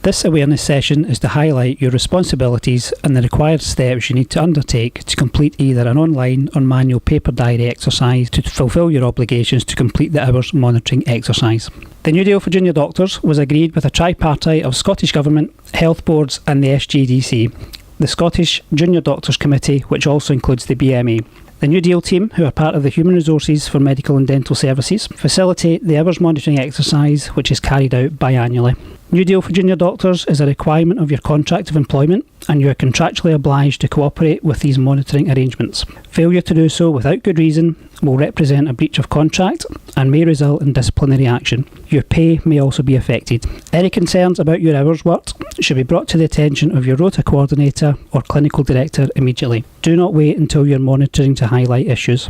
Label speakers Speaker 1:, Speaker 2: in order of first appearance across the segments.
Speaker 1: This awareness session is to highlight your responsibilities and the required steps you need to undertake to complete either an online or manual paper diary exercise to fulfil your obligations to complete the hours monitoring exercise. The new deal for junior doctors was agreed with a tripartite of Scottish Government, health boards and the SGDC, the Scottish Junior Doctors Committee, which also includes the BMA. The New Deal team, who are part of the Human Resources for Medical and Dental Services, facilitate the hours monitoring exercise, which is carried out biannually. New Deal for junior doctors is a requirement of your contract of employment, and you are contractually obliged to cooperate with these monitoring arrangements. Failure to do so without good reason will represent a breach of contract and may result in disciplinary action. Your pay may also be affected. Any concerns about your hours worked should be brought to the attention of your rota coordinator or clinical director immediately. Do not wait until you're monitoring to highlight issues.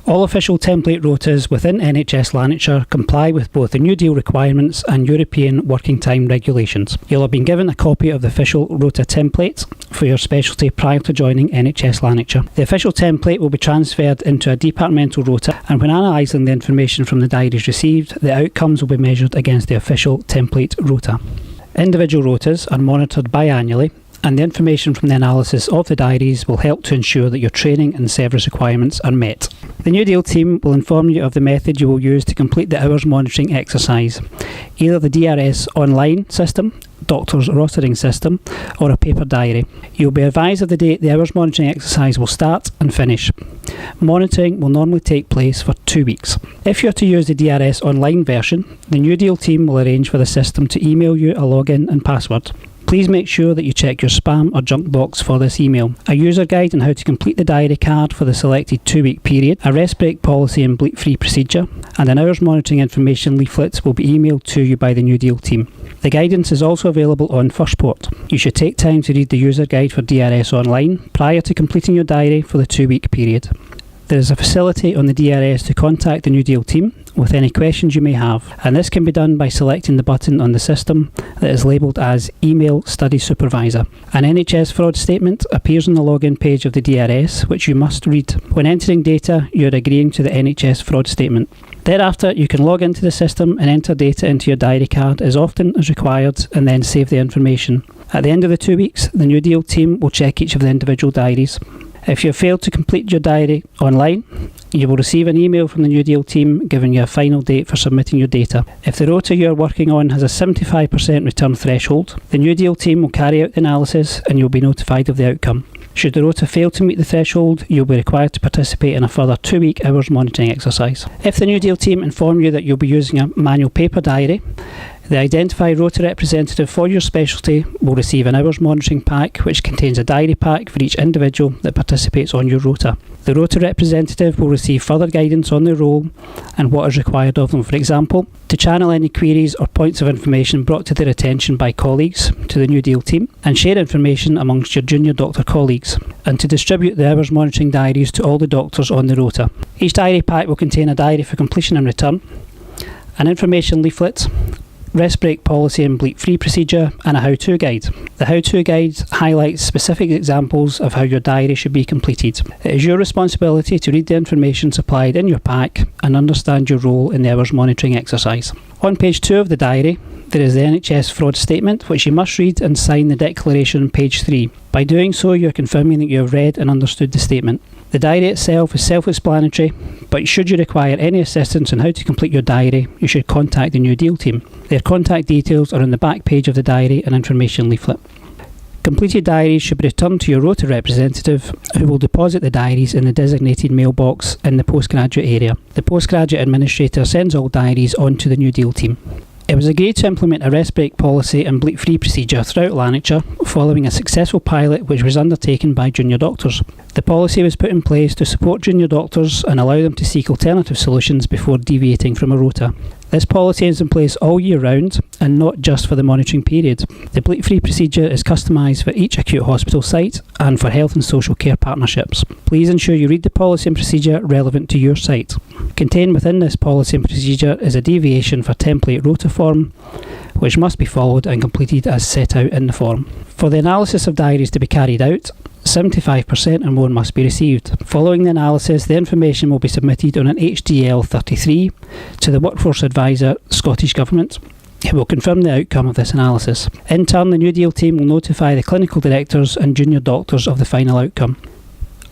Speaker 1: All official template rotas within NHS Lanarkshire comply with both the New Deal requirements and European Working Time regulations. You'll have been given a copy of the official rota template for your specialty prior to joining NHS Lanarkshire. The official template will be transferred into a departmental rota, and when analysing the information from the diaries received, the outcomes will be measured against the official template rota. Individual rotas are monitored biannually, and the information from the analysis of the diaries will help to ensure that your training and service requirements are met. The New Deal team will inform you of the method you will use to complete the hours monitoring exercise, either the DRS online system, doctor's rostering system, or a paper diary. You will be advised of the date the hours monitoring exercise will start and finish. Monitoring will normally take place for 2 weeks. If you are to use the DRS online version, the New Deal team will arrange for the system to email you a login and password. Please make sure that you check your spam or junk box for this email. A user guide on how to complete the diary card for the selected 2-week period, a rest break policy and bleep-free procedure, and an hours monitoring information leaflet will be emailed to you by the New Deal team. The guidance is also available on Firstport. You should take time to read the user guide for DRS online prior to completing your diary for the 2-week period. There is a facility on the DRS to contact the New Deal team with any questions you may have, and this can be done by selecting the button on the system that is labelled as Email Study Supervisor. An NHS fraud statement appears on the login page of the DRS, which you must read. When entering data, you are agreeing to the NHS fraud statement. Thereafter, you can log into the system and enter data into your diary card as often as required, and then save the information. At the end of the 2 weeks, the New Deal team will check each of the individual diaries. If you have failed to complete your diary online, you will receive an email from the New Deal team giving you a final date for submitting your data. If the rota you are working on has a 75% return threshold, the New Deal team will carry out the analysis and you'll be notified of the outcome. Should the rota fail to meet the threshold, you'll be required to participate in a further 2-week hours monitoring exercise. If the New Deal team inform you that you'll be using a manual paper diary, the identified rota representative for your specialty will receive an hours monitoring pack which contains a diary pack for each individual that participates on your rota. The rota representative will receive further guidance on their role and what is required of them, for example, to channel any queries or points of information brought to their attention by colleagues to the New Deal team, and share information amongst your junior doctor colleagues, and to distribute the hours monitoring diaries to all the doctors on the rota. Each diary pack will contain a diary for completion and return, an information leaflet, rest break policy and bleep-free procedure, and a how-to guide. The how-to guide highlights specific examples of how your diary should be completed. It is your responsibility to read the information supplied in your pack and understand your role in the hours monitoring exercise. On page 2 of the diary, there is the NHS fraud statement, which you must read and sign the declaration on page 3. By doing so, you are confirming that you have read and understood the statement. The diary itself is self-explanatory, but should you require any assistance on how to complete your diary, you should contact the New Deal team. Their contact details are on the back page of the diary and information leaflet. Completed diaries should be returned to your rota representative, who will deposit the diaries in the designated mailbox in the postgraduate area. The postgraduate administrator sends all diaries on to the New Deal team. It was agreed to implement a rest break policy and bleep-free procedure throughout Lanarkshire following a successful pilot which was undertaken by junior doctors. The policy was put in place to support junior doctors and allow them to seek alternative solutions before deviating from a rota. This policy is in place all year round and not just for the monitoring period. The bleep-free procedure is customised for each acute hospital site and for health and social care partnerships. Please ensure you read the policy and procedure relevant to your site. Contained within this policy and procedure is a deviation for template rota form, which must be followed and completed as set out in the form. For the analysis of diaries to be carried out, 75% or more must be received. Following the analysis, the information will be submitted on an HDL 33 to the Workforce Advisor, Scottish Government. It will confirm the outcome of this analysis. In turn, the New Deal team will notify the clinical directors and junior doctors of the final outcome.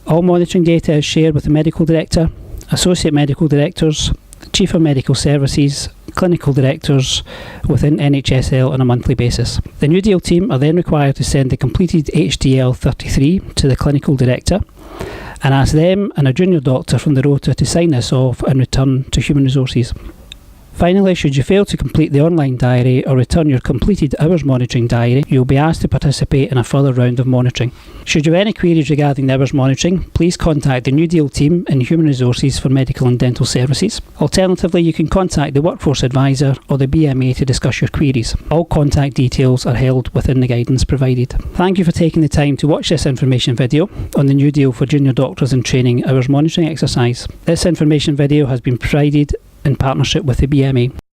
Speaker 1: All monitoring data is shared with the medical director, associate medical directors, chief of medical services, clinical directors within NHSL on a monthly basis. The New Deal team are then required to send the completed HDL 33 to the clinical director and ask them and a junior doctor from the rota to sign this off and return to Human Resources. Finally, should you fail to complete the online diary or return your completed hours monitoring diary, you will be asked to participate in a further round of monitoring. Should you have any queries regarding the hours monitoring, please contact the New Deal team in Human Resources for Medical and Dental Services. Alternatively, you can contact the Workforce Advisor or the BMA to discuss your queries. All contact details are held within the guidance provided. Thank you for taking the time to watch this information video on the New Deal for Junior Doctors in Training hours monitoring exercise. This information video has been provided in partnership with the BMA.